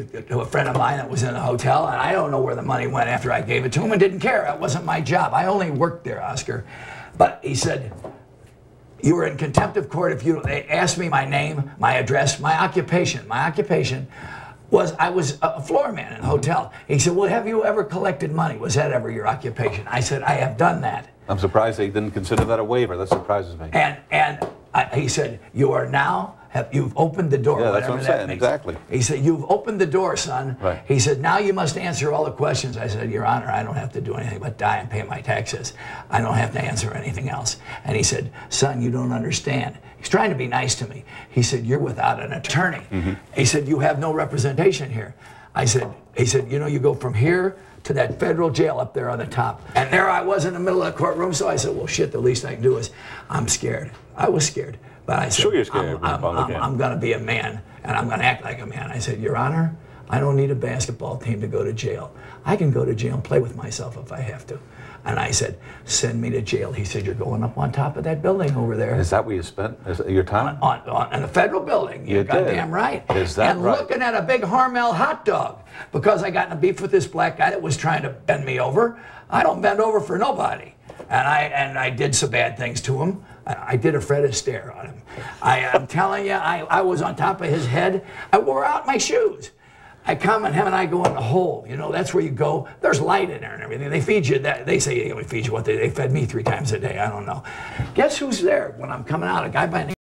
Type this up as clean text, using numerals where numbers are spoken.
to a friend of mine that was in a hotel, and I don't know where the money went after I gave it to him and didn't care. It wasn't my job. I only worked there, Oscar. But he said, you were in contempt of court if you, they asked me my name, my address, my occupation. My occupation was, I was a floor man in a hotel. He said, well, have you ever collected money? Was that ever your occupation? I said, I have done that. I'm surprised they didn't consider that a waiver. That surprises me. He said, you are now, you've opened the door. Yeah, that's what I'm saying, exactly. He said, you've opened the door, son. Right. He said, now you must answer all the questions. I said, Your Honor, I don't have to do anything but die and pay my taxes. I don't have to answer anything else. And he said, son, you don't understand. He's trying to be nice to me. He said, you're without an attorney. He said, you have no representation here. He said, you know, you go from here to that federal jail up there on the top. And there I was in the middle of the courtroom, so I said, well, shit, the least I can do is, I'm scared. I was scared. But I said, sure you're scared. I'm going to be a man, and I'm going to act like a man. I said, Your Honor, I don't need a basketball team to go to jail. I can go to jail and play with myself if I have to. And I said, send me to jail. He said, you're going up on top of that building over there. Is that where you spent your time? On the federal building. You're goddamn right. Is that and right? Looking at a big Hormel hot dog. Because I got in a beef with this black guy that was trying to bend me over. I don't bend over for nobody. And I did some bad things to him. I did a Fred Astaire on him. I'm telling you, I was on top of his head. I wore out my shoes. I come and him and I go in the hole. You know, that's where you go. There's light in there and everything. They feed you that. They say, we feed you what they fed me 3 times a day. I don't know. Guess who's there when I'm coming out? A guy by the name